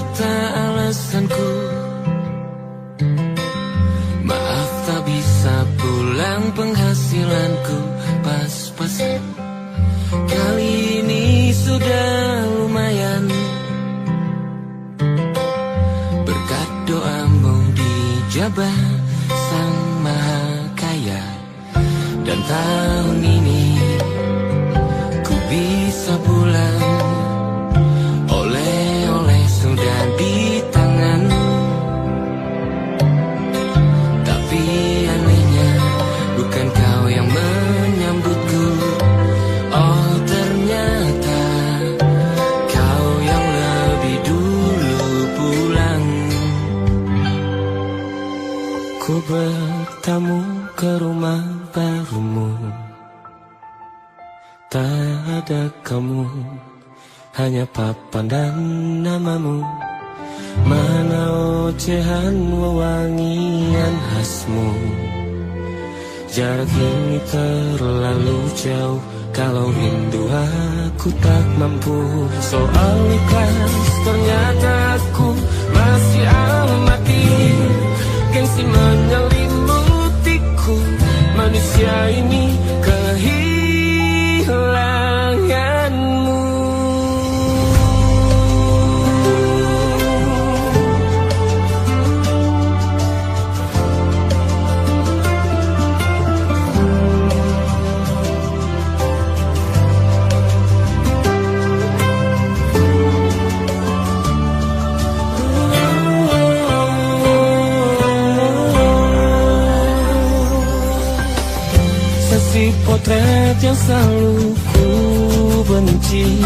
ternyata alasanku. Maaf tak bisa pulang, penghasilanku pas-pasan. Kali ini sudah lumayan, berkat doamu dijabah Sang Maha Kaya. Dan tahun ini ku bisa pulang, oleh-oleh sudah di tangan. Tapi anehnya bukan kau yang menyambutku. Oh ternyata kau yang lebih dulu pulang. Ku bertamu ke rumah barumu, tak ada kamu, hanya papan dan namamu. Mana ocehan wewangian khasmu. Jarak ini terlalu jauh, kalau rindu aku tak mampu. Soal ikhlas ternyata aku masih amati. Gengsi menyelimutiku, manusia ini kehilanganmu. Si potret yang selalu ku benci,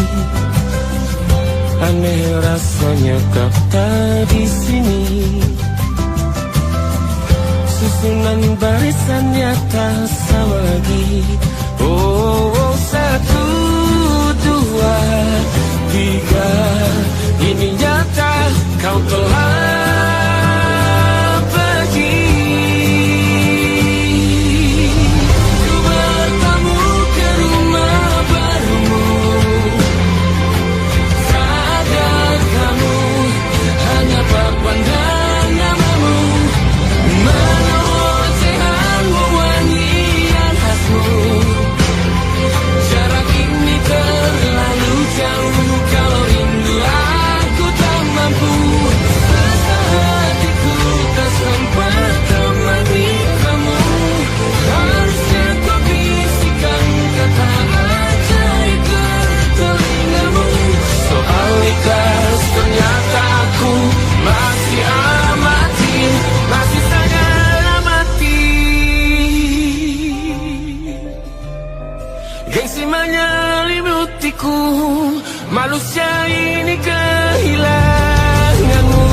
aneh rasanya kau tak di sini. Susunan barisannya tak sama lagi. Oh, 1, 2, 3, ini nyata kau telah manusia ini kehilanganmu.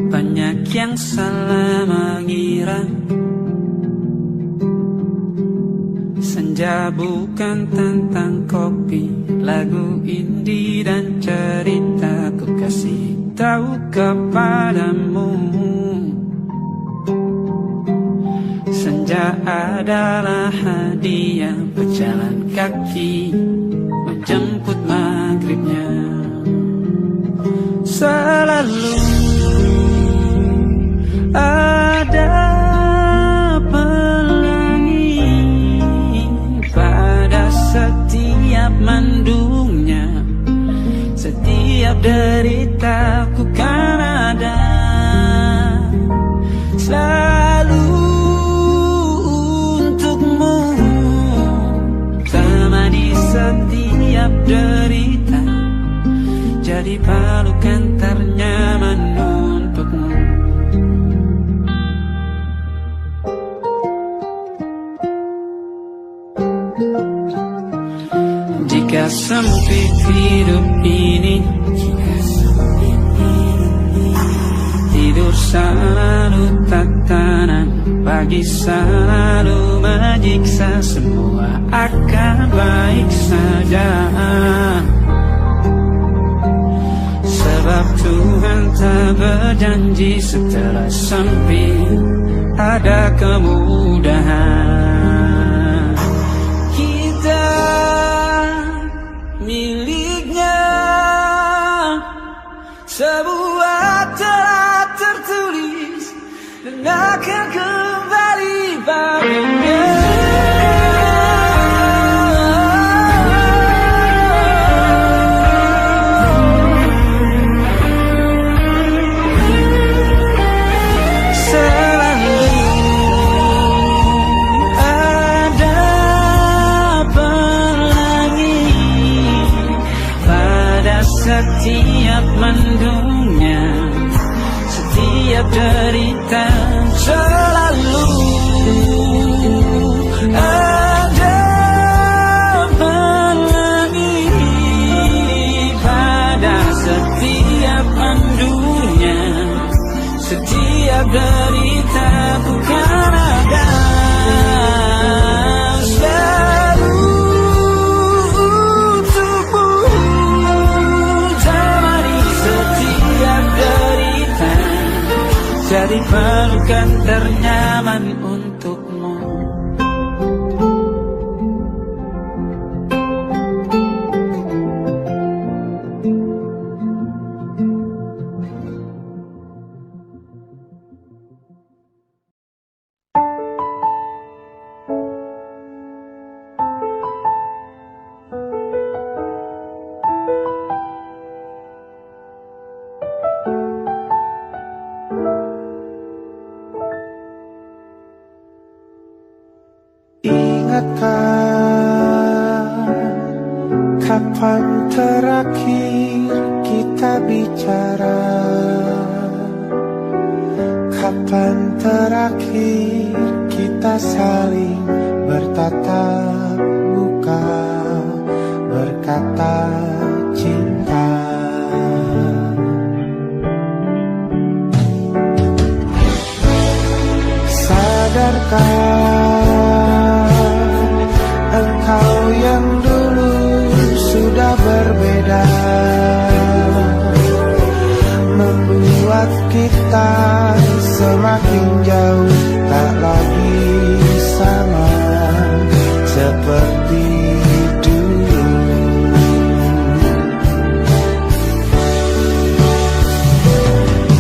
Banyak yang salah mengira senja bukan tentang kopi, lagu indie dan cerita. Ku kasih tahu kepadamu, senja adalah hadiah berjalan kaki menjemput maghribnya. Selalu ada pelangi pada setiap mendungnya, setiap deritaku kan ada selalu setiap derita, jadi pelukan ternyaman untukmu. Jika sempit hidup ini, tidur selalu tatanan, pagi selalu menyiksa, semua akan baik saja. Sebab Tuhan tak berjanji setelah sempit ada kemudahan. Kita miliknya, sebuah telah tertulis dan akan kembali padanya. Setiap mendungnya, setiap derita, selalu ada pelangi. Pada setiap mendungnya, setiap derita, bukan ada. Jadi pelukan ternyaman untukmu. Kapan terakhir kita bicara? Kapan terakhir kita saling bertatap muka, berkata cinta? Sadarkah engkau yang dulu sudah berbeda, membuat kita semakin jauh, tak lagi sama seperti dulu.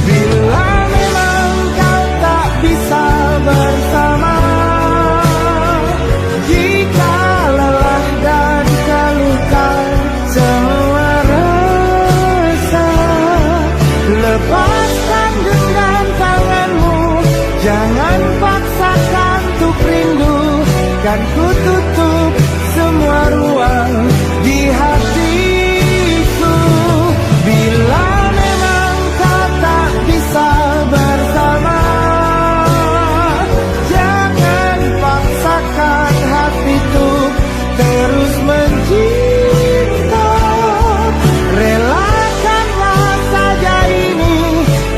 Bila memang kau tak bisa bersama, jika lelah dan keluhkan semua rasa, lepaskan genggam tanganmu, jangan paksakan untuk rindu. Kan ku tutup semua ruang di hatiku. Bila memang kau tak bisa bersama, jangan paksakan hatiku terus mencinta. Relakanlah saja ini,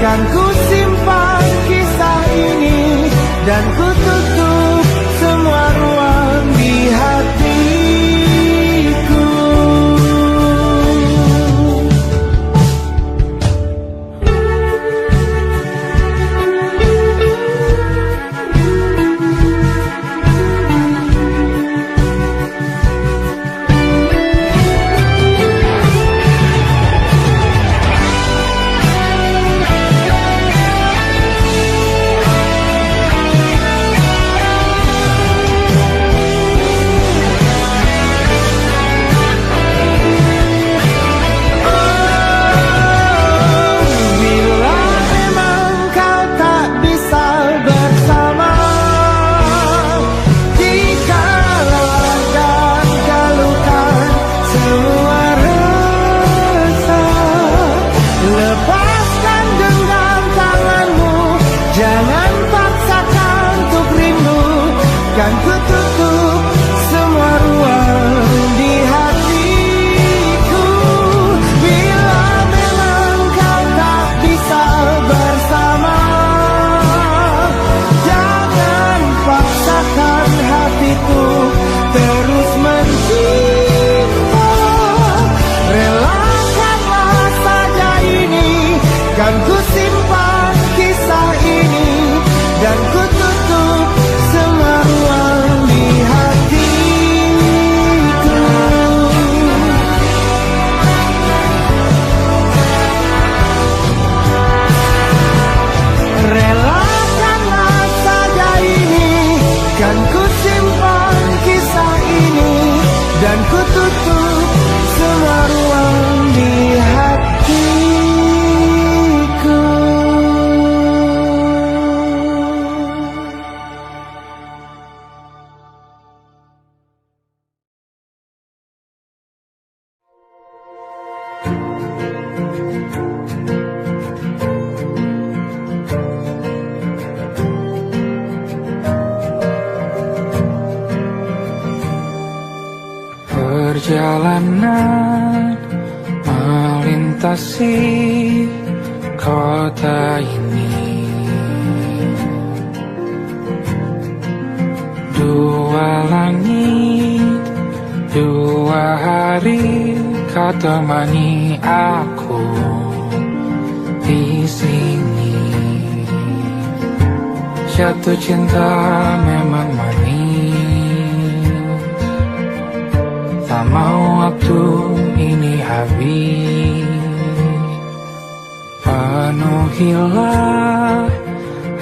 kan ku simpan kisah ini, dan ku tutup semua ruang di hatiku. Perjalanan melintasi kota ini, dua langit, dua hari kau temani aku di sini. Jatuh cinta memang manis, tak mau waktu ini habis. Penuhilah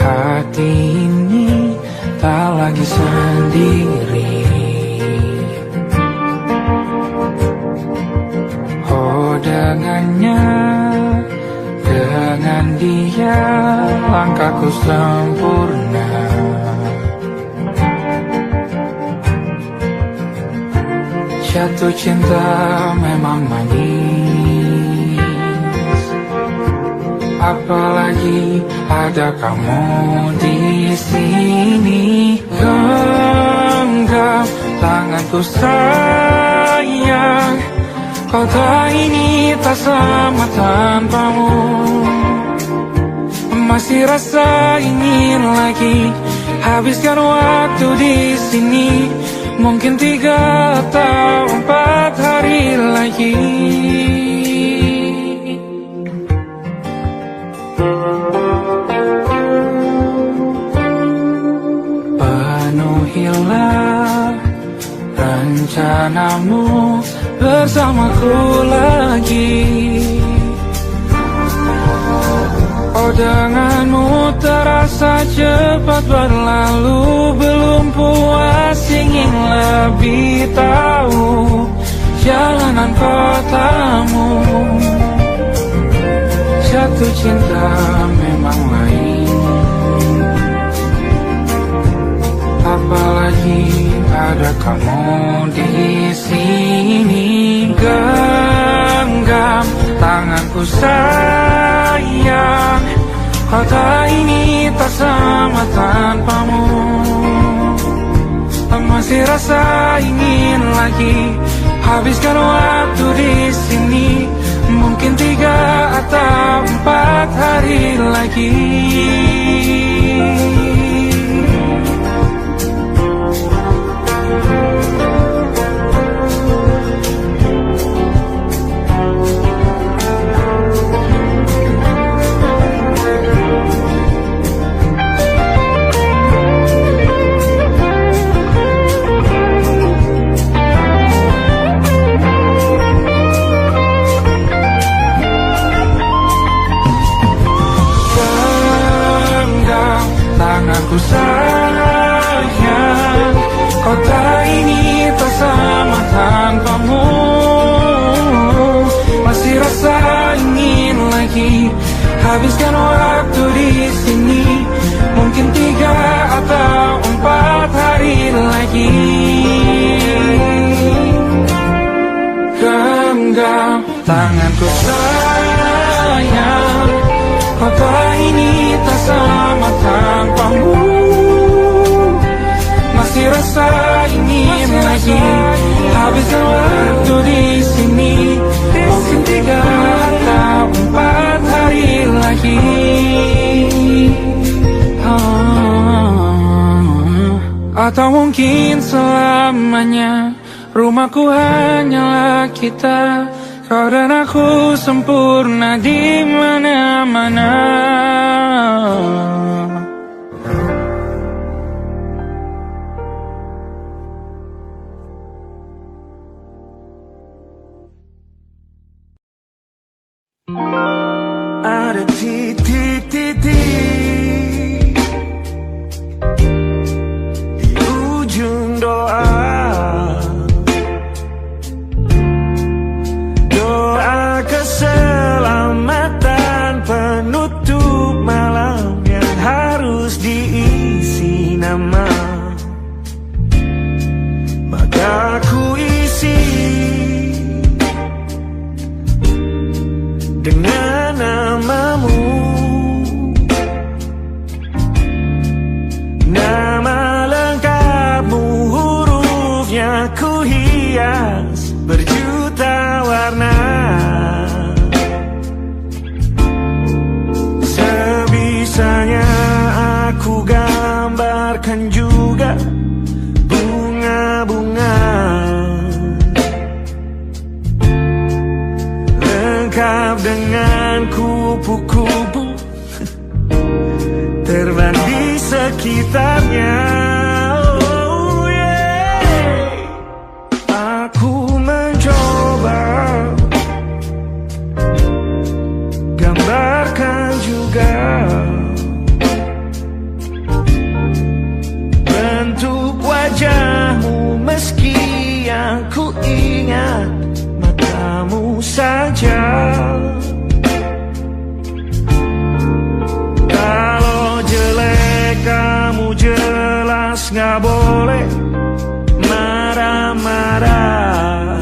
hati ini, tak lagi sendiri. Oh dengannya, dengan dia langkahku sempurna. Jatuh cinta memang manis, apalagi ada kamu di sini. Genggam tanganku sayang, kota ini tak sama tanpamu. Masih rasa ingin lagi habiskan waktu di sini. Mungkin 3 atau 4 hari lagi. Penuhilah rencanamu bersamaku lagi. Oh denganmu terasa cepat berlalu, belum puas ingin lebih tahu jalanan kotamu. Jatuh cinta memang lain, apalagi ada kamu di sini. Genggam tanganku sayang, kota ini tak sama tanpamu. Masih rasa ingin lagi habiskan waktu di sini. Mungkin 3 atau 4 hari lagi. Tanganku sayang, kota ini tak sama tanpamu. Masih rasa ingin lagi habiskan waktu di sini. Mungkin 3 atau 4 hari lagi. Genggam tanganku sayang, kota ini tak sama tanpamu. Masih rasa ingin lagi habiskan waktu di sini. Mungkin 3 atau 4 hari lagi. Atau mungkin selamanya. Rumahku hanyalah kita, kau dan aku sempurna di mana-mana. Ada titik-titik di ujung doa. Doa keselamatan penutup malam yang harus diisi nama. Maka ku isi dengan namamu. Nama lengkapmu, hurufnya ku hias juga bunga-bunga, lengkap dengan kupu-kupu terbang di sekitarnya. Oh yeah. Aku mencoba gambarkan juga bentuk wajahmu, meski yang ku ingat matamu saja. Kalau jelek kamu jelas gak boleh marah-marah.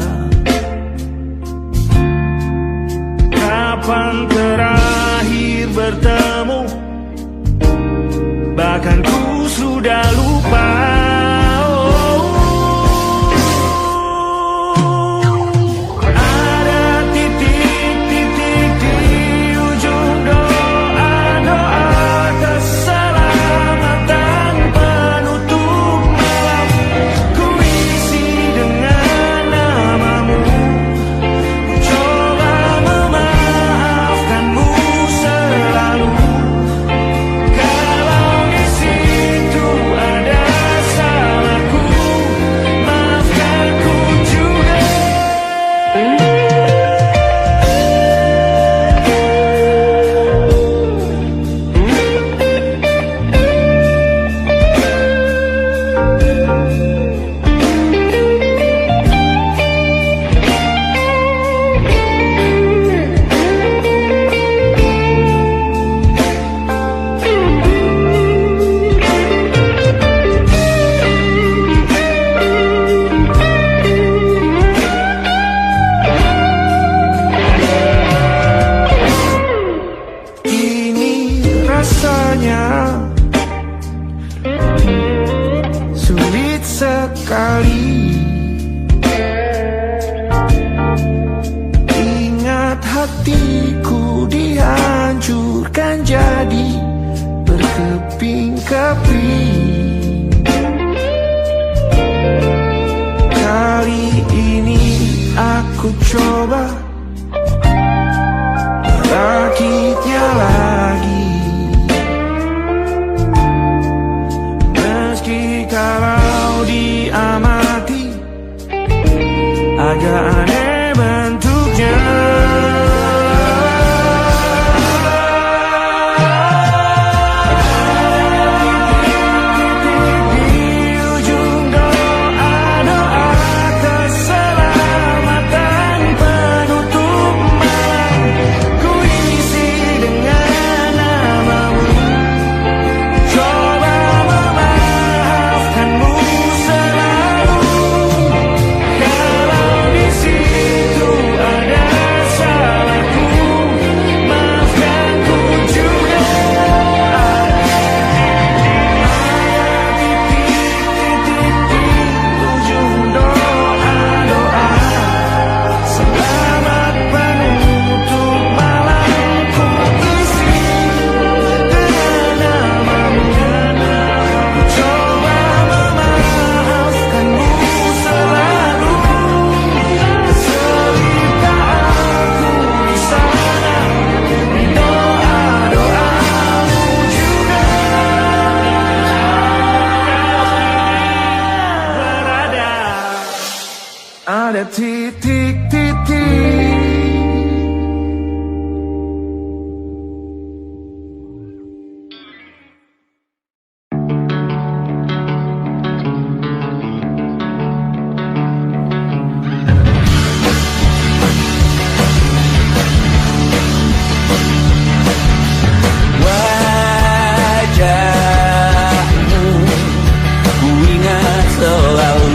Kapan terakhir bertemu, bahkan ku sudah lupa. Sulit sekali ingat hatiku dihancurkan jadi berkeping-keping. Kali ini aku coba merakitnya lagi. Kalau diamati agak aneh bentuknya. Di ujung doa-doa keselamatan penutup malam, ku isi dengan namamu. Coba ada titik-titik. Wajahmu ku ingat selalu.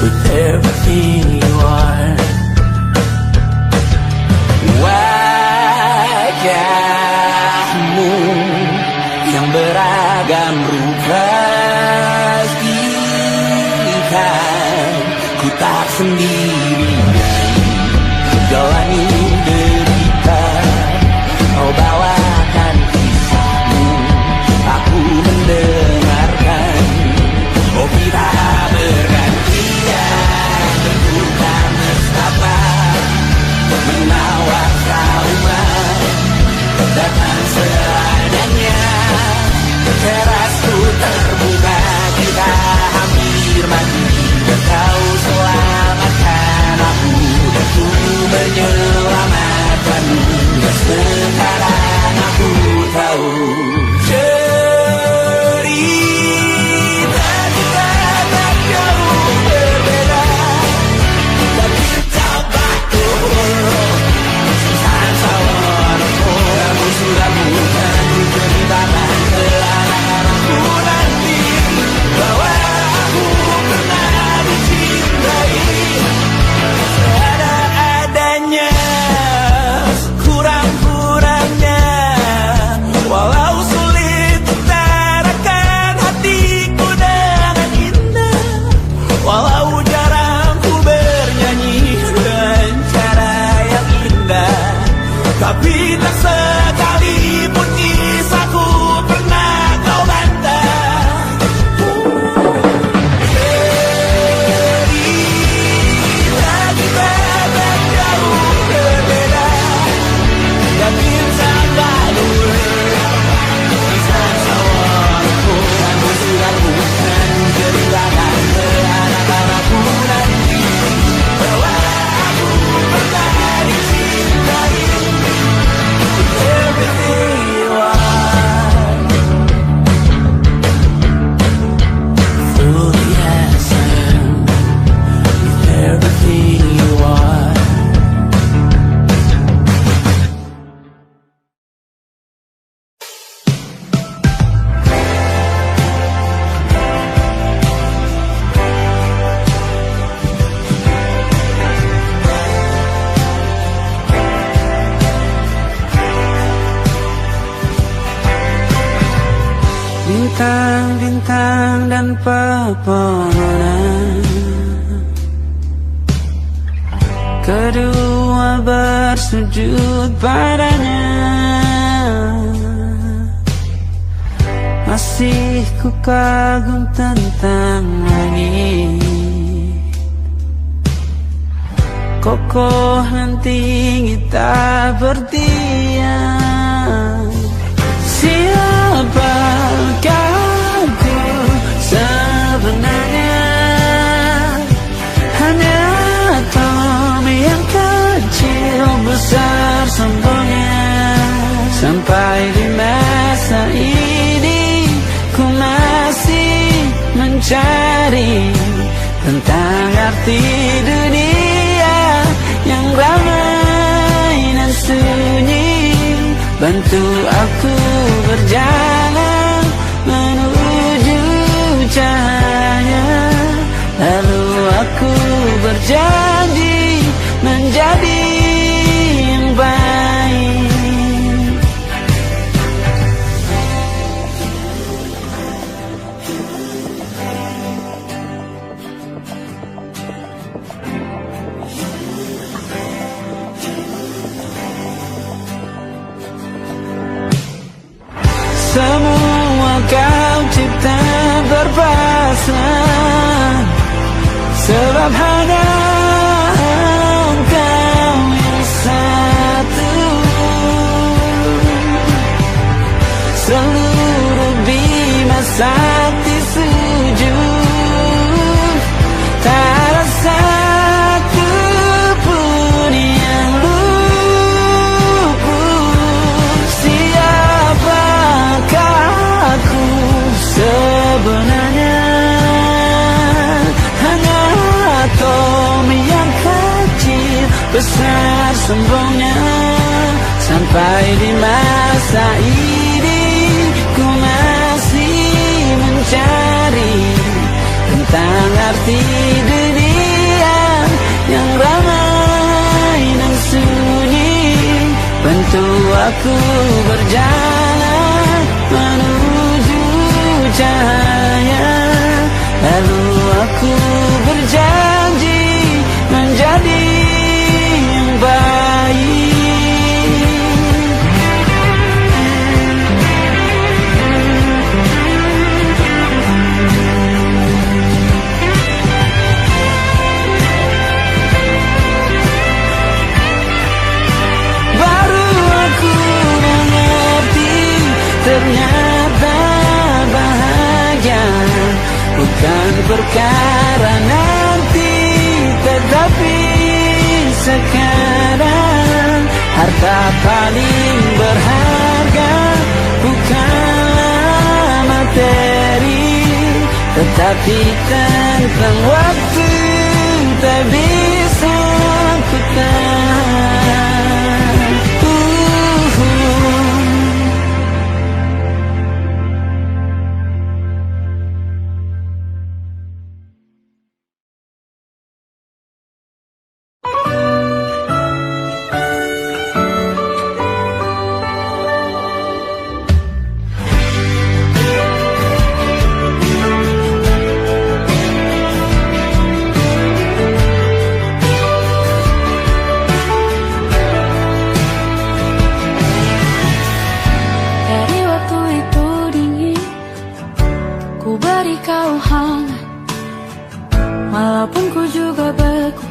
with everything you are. Wajahmu yang beragam rupa pastikan ku tak sendirian jalani derita. Kau bawakan kisahmu, aku mendengarkan. Oh kita bergantian berbuka nestapa, menawar trauma datang seadanya. Terasku terbuka, kita hampir mati, dan kau selamatkan aku. Aku menyelamatkanmu, dan sekarang aku tahu cerita kita tak jauh berbeda. Tapi tak betul San Salvador, kamu sudah bukan ceritakan ke anak-anakku nanti bahwa aku pernah dicintai seada-adanya, kurang-kurangnya. Walau sulit utarakan hatiku dengan indah, walau jarang ku bernyanyi dengan cara yang indah, tapi tak sekalipun kisahku pernah kau bantah. Cerita kita tak jauh berbeda, dan insan baru insan sawarku. Kamu sudah bukan ceritakan ke anak-anakku nanti bahwa aku pernah dicintai. Everything you are, fully as I am, with everything you are. Bintang-bintang dan pepohonan, kedua bersujud padanya. Masih ku kagum tentang langit, kokoh dan tinggi tak berdiam. Siapakah aku sebenarnya? Hanya atom yang kecil besar sombongnya. Sampai di masa ini ku masih mencari tentang arti dunia yang ramai dan sunyi. Bantu aku berjalan menuju cahaya, lalu aku berjanji menjadi yang baik. Semua kau cipta berpasang, sebab hanya engkau yang satu. Seluruh bima sakti sujud, tak ada satu pun yang luput. Siapakah aku sebenarnya? Hanya atom yang kecil besar sombongnya. Sampai di masa ini ku masih mencari tentang arti dunia aku berjalan menuju cahaya, lalu aku berjanji menjadi yang baik. Baru aku mengerti, ternyata bahagia bukan perkara nanti, tetapi sekarang. Harta paling berharga bukanlah materi, tetapi tentang waktu tak bisa ku tahan. Dari waktu itu dingin, ku beri kau hangat. Walaupun ku juga beku,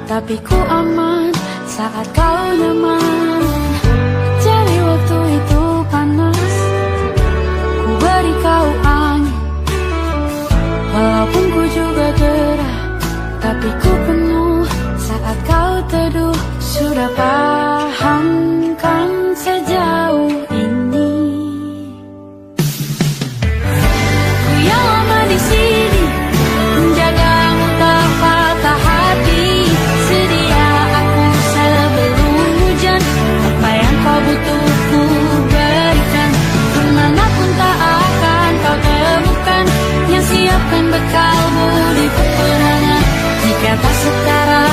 tapi ku aman saat kau nyaman. Dari waktu itu panas, ku beri kau angin. Walaupun ku juga gerah, tapi ku penuh saat kau teduh. Sudah paham kan sejauh ini? Ku yang lama di sini, menjagamu tak patah hati. Sedia aku sebelum hujan, apa yang kau butuh ku berikan. Kemanapun tak akan kau temukan, yang siapkan bekalmu di peperangan. Jika tak setara,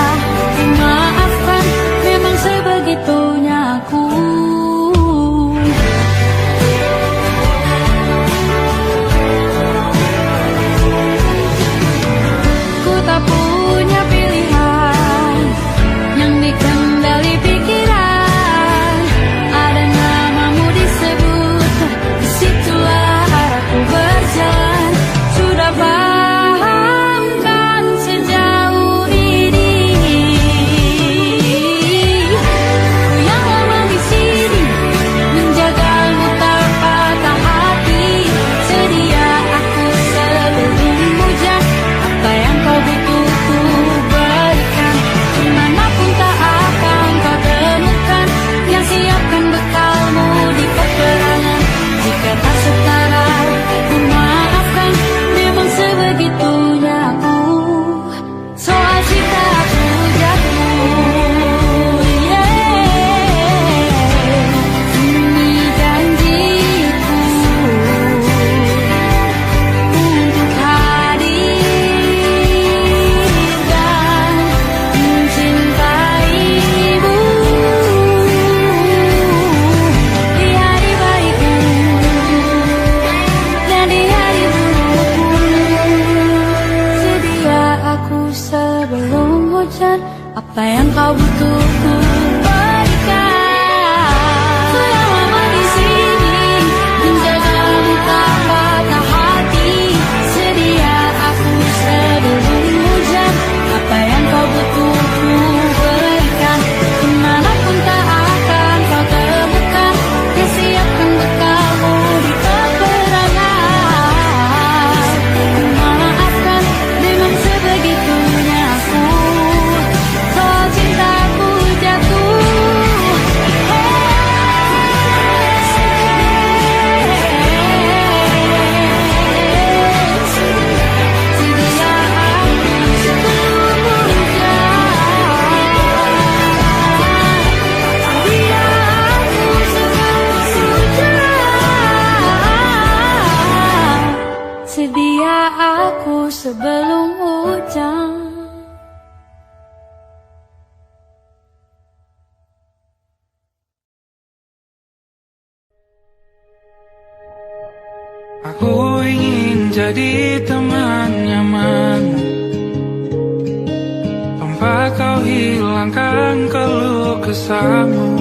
ku maafkan, memang sebegitunya aku. Ku tak punya pilihan yang dikendali pikiran. Ada namamu disebut, disitulah arahku berjalan. Sudah paham kan sejauh ini? Ku yang lama di sini, menjagamu tak patah hati. Sedia aku sebelum hujan, apa yang kau butuh ku berikan. Kemanapun tak akan kau temukan, yang siapkan bekalmu di peperangan. Jika tak setara, ku maafkan, memang sebegitunya aku. Soal cinta aku jatuh, ini janjiku untuk hadir dan mencintaimu di hari baikmu dan di hari burukmu. Sedia aku sebelum hujan, apa yang kau butuh ku berikan. Ku yang lama di sini, menjagamu tak patah hati. Sedia aku sebelum hujan, apa yang kau butuh ku berikan. Kemanapun tak akan kau temukan, yang siapkan bekalmu di peperangan. Maafkan, memang sebegitunya aku. Soal cintaku jatuh, sedia aku sebelum hujan. Sedia aku sebelum hujan. Sedia aku sebelum hujan. jadi teman nyaman. Tanpa kau hilangkan keluh kesahmu,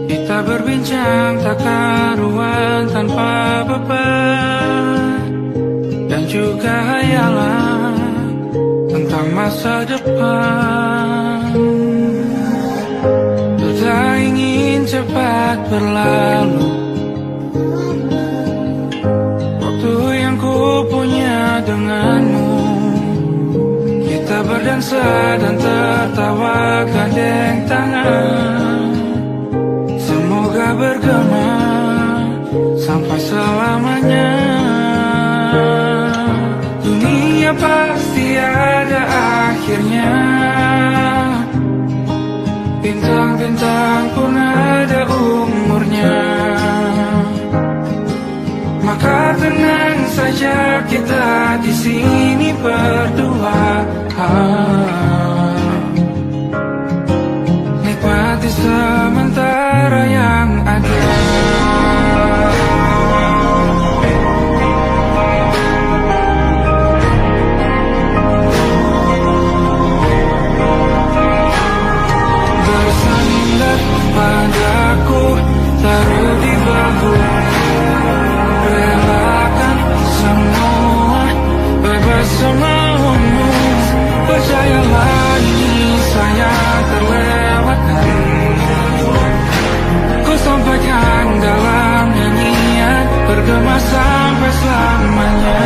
kita berbincang tak karuan tanpa beban, dan juga hayalan tentang masa depan. Ku tak ingin cepat berlalu waktu yang ku punya denganmu. Kita berdansa dan tertawa gandeng tangan, semoga bergema sampai selamanya. Dunia pasti ada akhirnya, bintang-bintang pun ada umurnya. Maka tenang saja kita di sini berdua, nikmati sementara yang ada. Bersandar padaku, taruh di bahu, relakan semua, bebas semaumu. Percayalah ini saya terlewatkan, ku sampaikan dalam nyanyian, bergema sampai selamanya.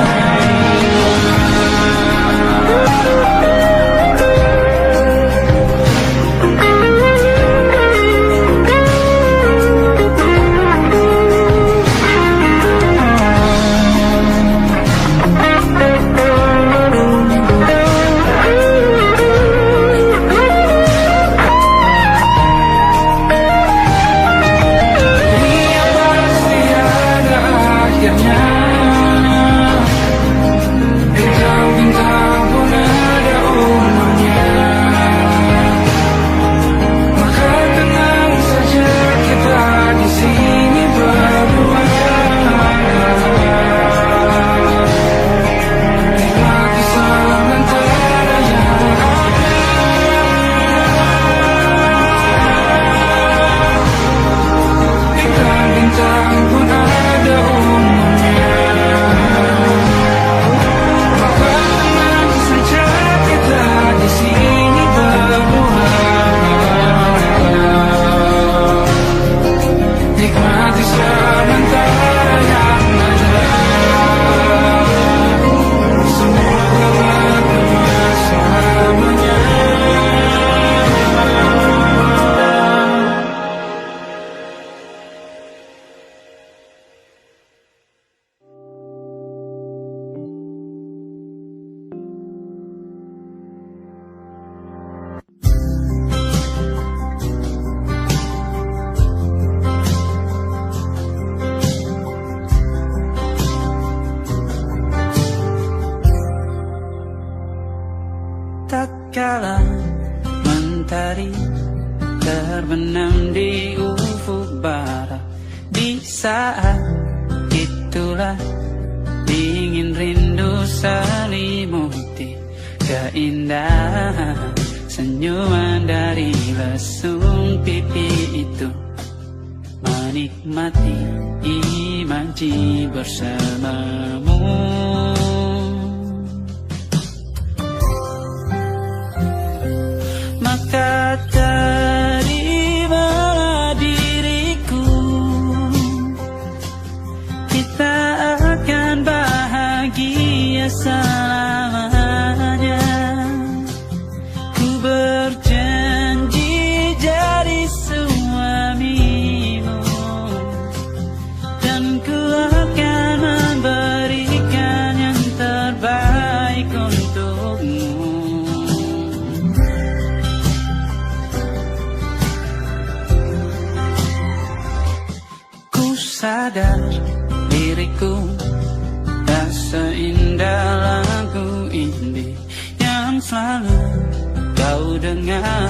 Tatkala mentari terbenam di ufuk barat, di saat itulah dingin rindu selimuti keindahan senyuman dari lesung pipi itu. Menikmati imaji bersamamu, maka terimalah diriku, kita akan bahagia selamanya. Ku berjanji jadi suamimu, dan ku akan memberikan yang terbaik untukmu. Sadar diriku tak seindah lagu ini yang selalu kau dengar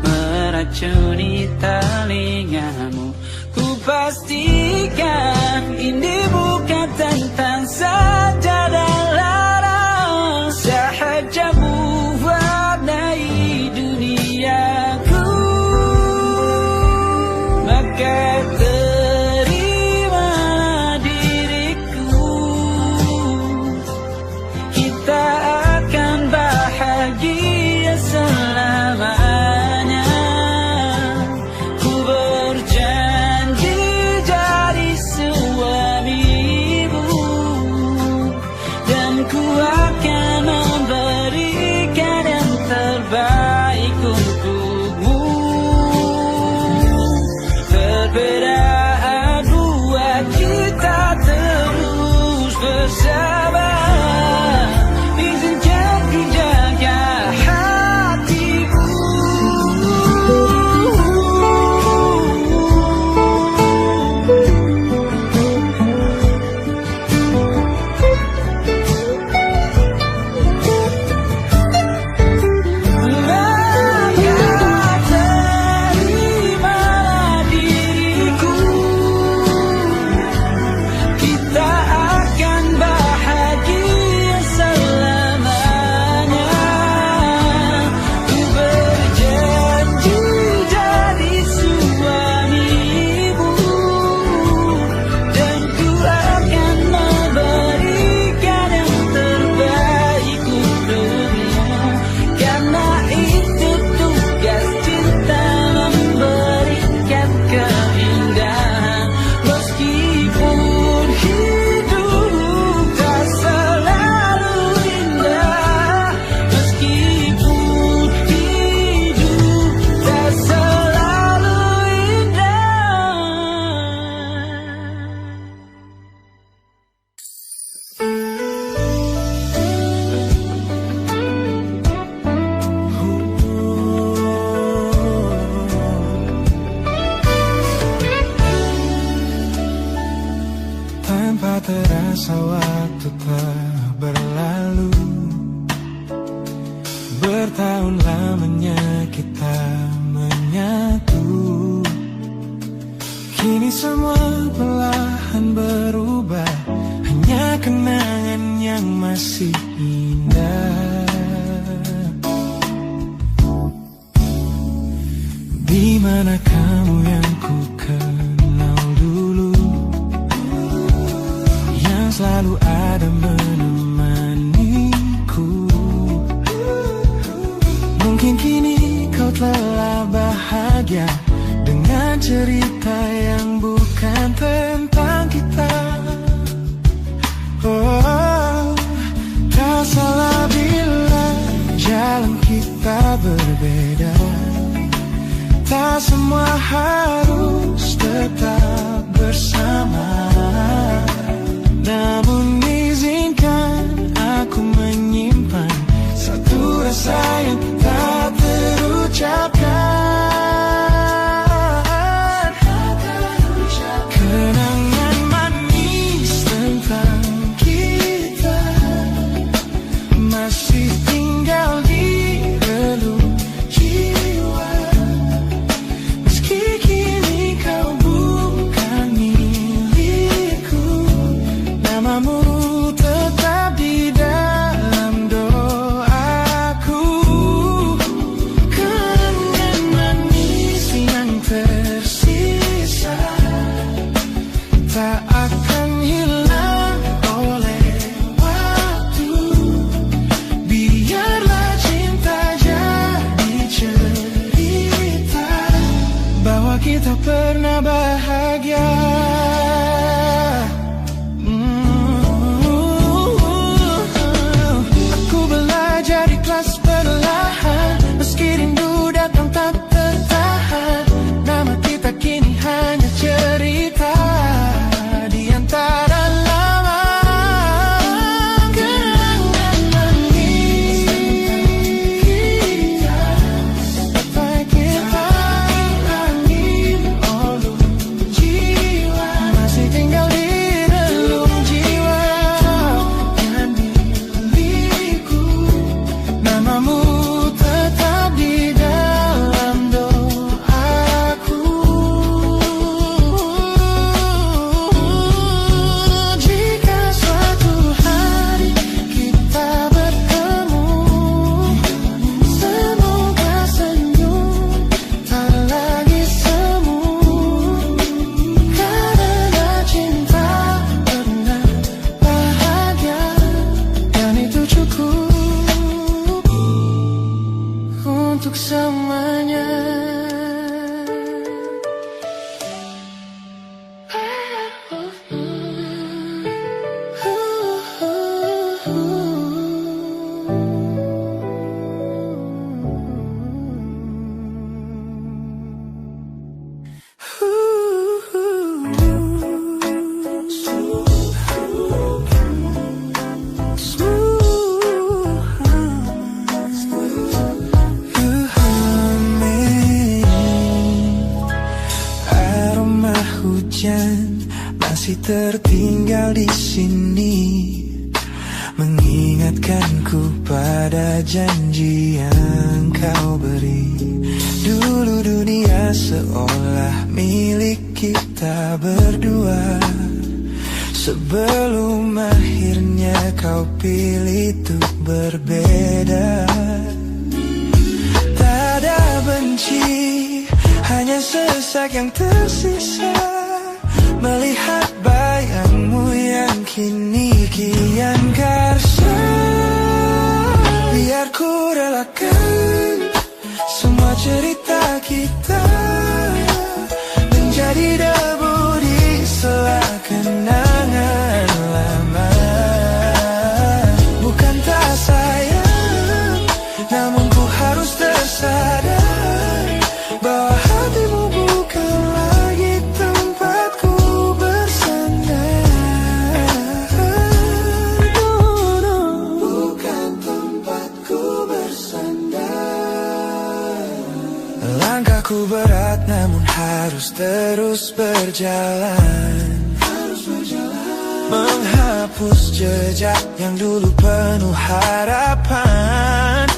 meracuni telingamu. Ku pastikan ini bukan tanpa datang saja dan lara, sahaja mewarnai duniaku. Maka terima diriku, kita akan bahagia selamanya. Ku berjanji jadi suamimu, dan ku akan memberikan yang terbaik untukmu. Perbedaan buat kita terus bersama. Izinkan ku jaga hatimu. Maka terimalah diriku, kita akan bahagia selamanya. Ku berjanji jadi suamimu, dan ku akan memberikan yang terbaik untukmu. Karena itu tugas cinta, memberikan keindahan. Meskipun hidup tak selalu indah, meskipun hidup tak selalu indah. Tanpa terasa waktu telah berlalu, bertahun lamanya kita menyatu. Kini semua perlahan berubah, hanya kenangan yang masih indah. Di mana kamu yang ku kenal dulu, yang selalu ada menemaniku. Mungkin kini kau telah bahagia dengan cerita yang bukan tentang kita. Oh, tak salah bila jalan kita berbeda. Tak semua harus tetap bersama. Namun izinkan aku menyimpan satu rasa yang tak terucapkan. Kenangan manis tentang kita masih tinggal di relung jiwa. Meski kini kau bukan milikku, cukup untuk semuanya. Masih tertinggal di sini, mengingatkanku pada janji yang kau beri. Dulu dunia seolah milik kita berdua, sebelum akhirnya kau pilih untuk berbeda. Tak ada benci, hanya sesak yang tersisa, melihat bayangmu yang kini kian karsa. Biar ku relakan semua cerita kita menjadi debu di sela kenangan lama. Bukan tak sayang, namun ku harus tersadar bahwa hatimu bukan lagi tempatku bersandar. Bukan tempatku bersandar. Langkahku berat namun harus terus berjalan, menghapus jejak yang dulu penuh harapan.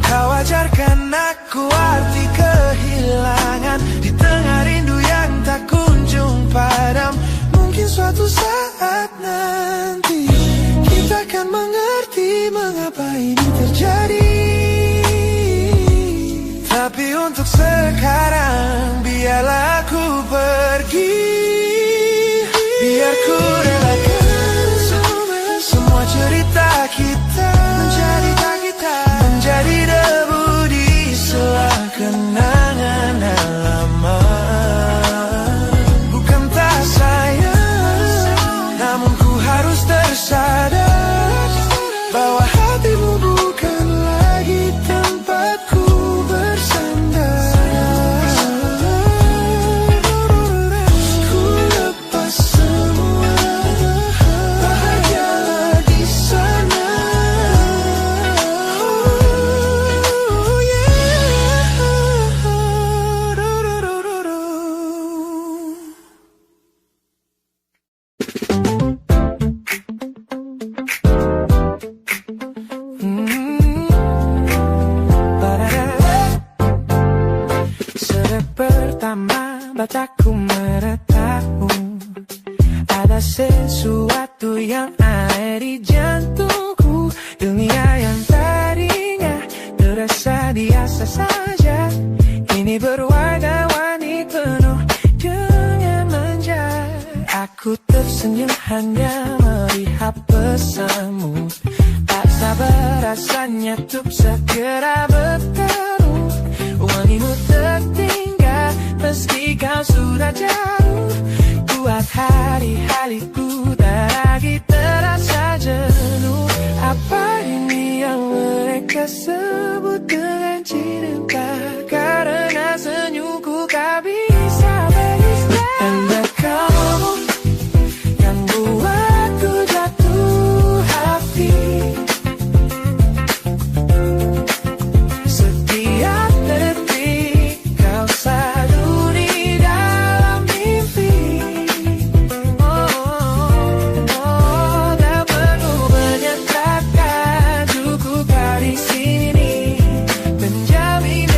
Kau ajarkan aku arti kehilangan di tengah rindu yang tak kunjung padam. Mungkin suatu saat nanti kita akan mengerti mengapa ini terjadi. Tapi untuk sekarang biarlah aku pergi. Biar ku relakan semua cerita kita menjadi debu di sela kenangan lama. Bukan tak sayang, namun ku harus tersadar bahwa hatimu bukan lagi tempatku bersandar. Ku lepas semua, bahagialah di sana. Oh yeah. Sejak pertama bacaku meratamu, ada sesuatu yang aneh di jantungku. Dunia yang tadinya terasa biasa saja, kini berwarna-warni penuh dengan manja. Aku tersenyum hanya melihat pesanmu, tak sabar rasanya untuk segera bertemu. Wangimu tertinggal meski kau sudah jauh. Buat hari-hariku tak lagi terasa jenuh. Apa ini yang mereka sebut dengan cinta? Karena senyumku kau bisa beristirahat. Anda kamu yang buatku jatuh hati. Setiap detik kau selalu di dalam mimpi. Tak perlu menyatakan cukup kau di sini menjamin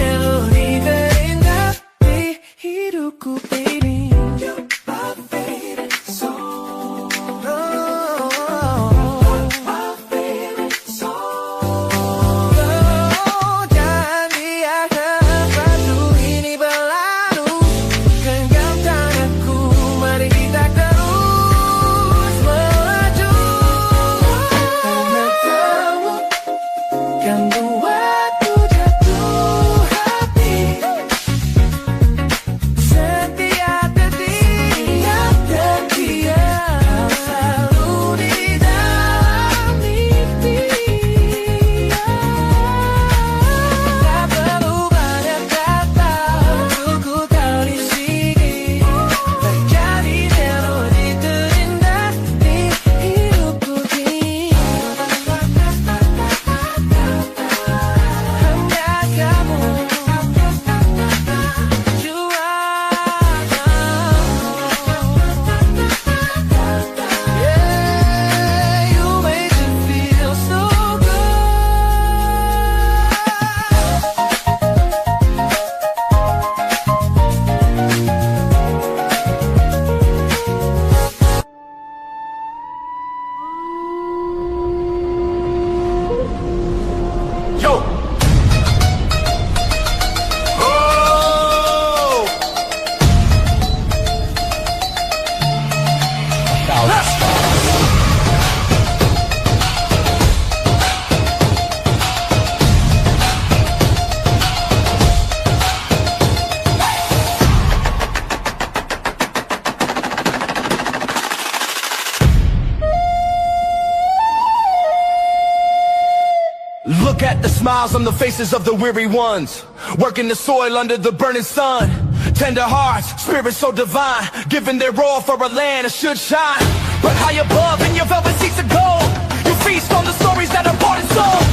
Look at the smiles on the faces of the weary ones, working the soil under the burning sun. Tender hearts, spirits so divine, giving their all for a land that should shine. But high above in your velvet seats of gold, you feast on the stories that are bought and sold.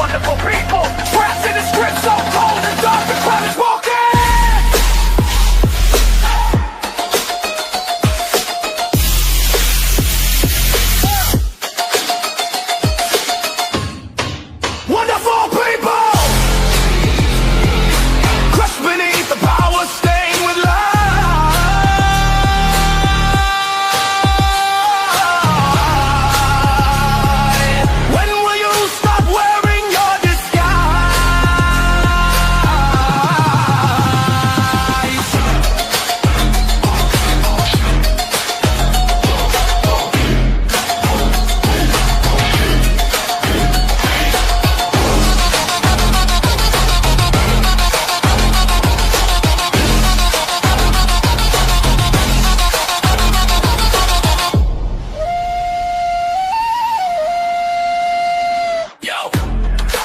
Wonderful people, trapped in a script so cold and dark, the crowd is walking. Wonderful people, crushed beneath the power, stained with light. When will you stop wearing your disguise? Yo,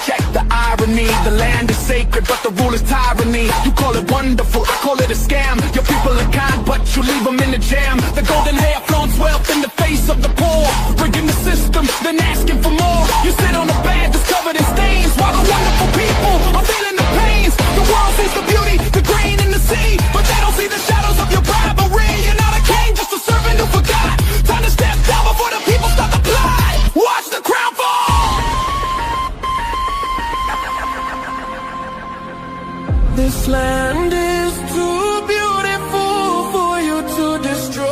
check the irony. The land is sacred, but the rule is tyranny. You call it wonderful, I call it a scam. Your people are kind, but you leave them in the jam. The golden hair flaunts wealth in the face of the poor, rigging the system, then asking for more. You sit on a bed that's covered in stains, while the wonderful people are feeling the pains. The world sees the beauty, the grain in the sea, but they don't see the shadows of your bribery. You're not a king, just a servant who forgot. Time to step down before the people start to fly. Watch the crown fall. This land is too beautiful for you to destroy.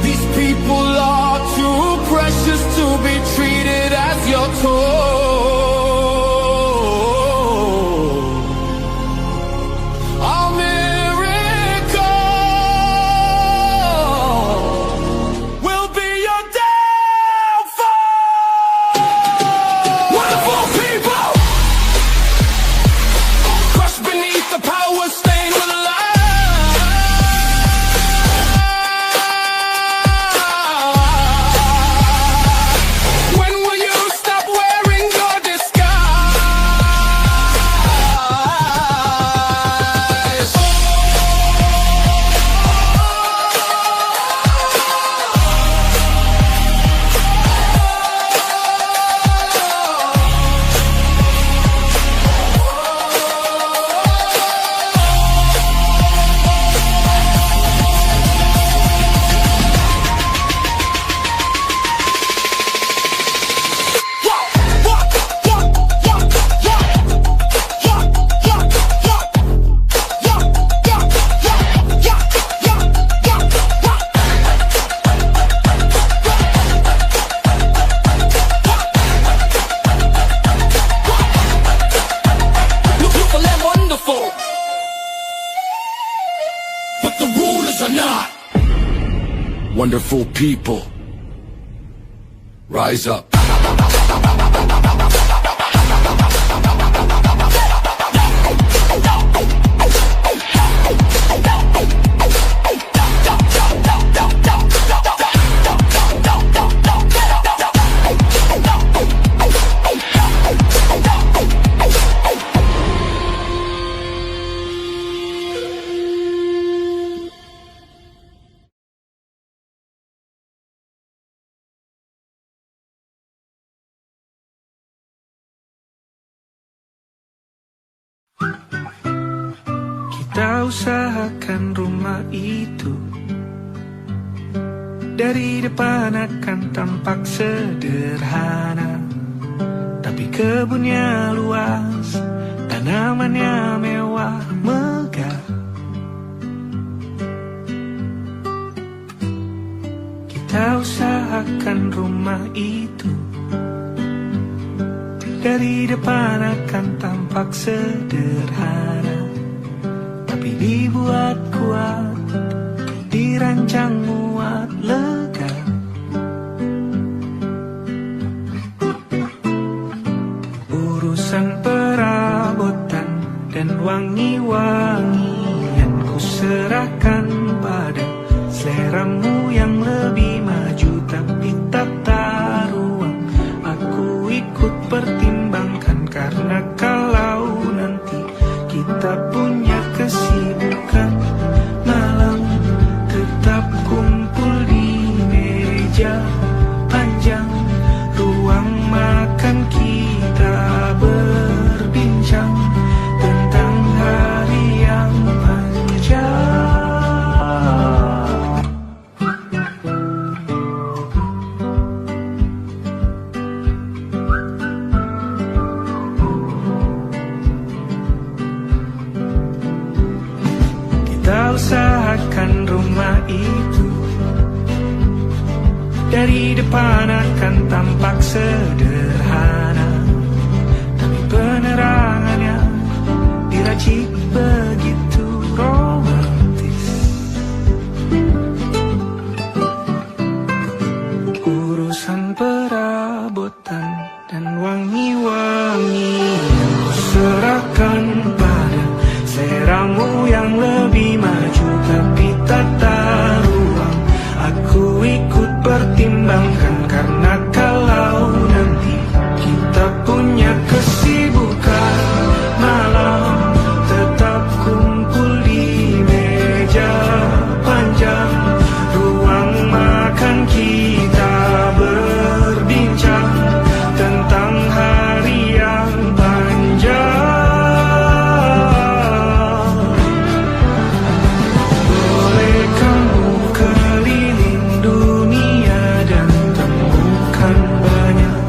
These people are too precious to be treated as your toy. Our miracle will be your downfall. Wonderful people, crushed beneath the power, stained with light. When will you stop wearing your disguise? Beautiful and wonderful, but the rulers are not. Wonderful people, rise up. Kita usahakan rumah itu dari depan akan tampak sederhana, tapi kebunnya luas, tanamannya mewah megah. Kita usahakan rumah itu dari depan akan tampak sederhana, tapi dibuat kuat, dirancang muat lega. Urusan perabotan dan wangi-wangian ku serahkan pada seleramu yang lebih maju, tapi tak meja panjang, ruang makan kita berbincang tentang hari yang panjang. Kita usahakan rumah itu dari depan akan tampak sederhana, tapi penerangannya diracik begitu romantis. Urusan perabotan dan wangi-wangi yang kuserahkan pada seramu yang lebih maju, tapi tata ruang aku ikut pertimbangkan, karena kalau nanti kita punya kesibukan malam, tetap kumpul di meja panjang, ruang makan kita berbincang tentang hari yang panjang. Boleh kamu keliling dunia dan temukan banyak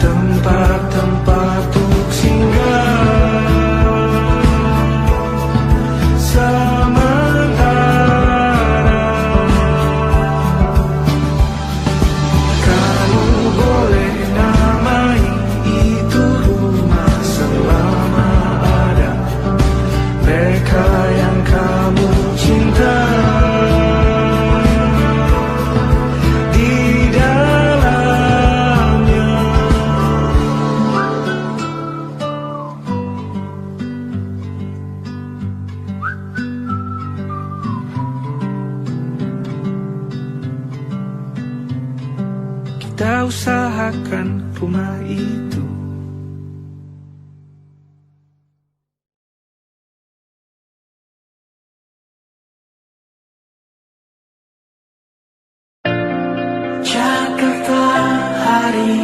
tempat-tempat untuk singgah. Sementara kamu boleh namai itu rumah selama ada mereka yang kamu cinta di dalamnya. Kita usahakan rumah itu. Jakarta hari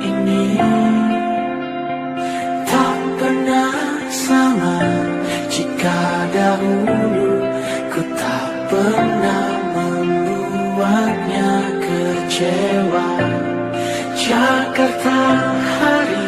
ini tak pernah sama jika dahulu ku tak pernah membuatnya kecewa. Jakarta hari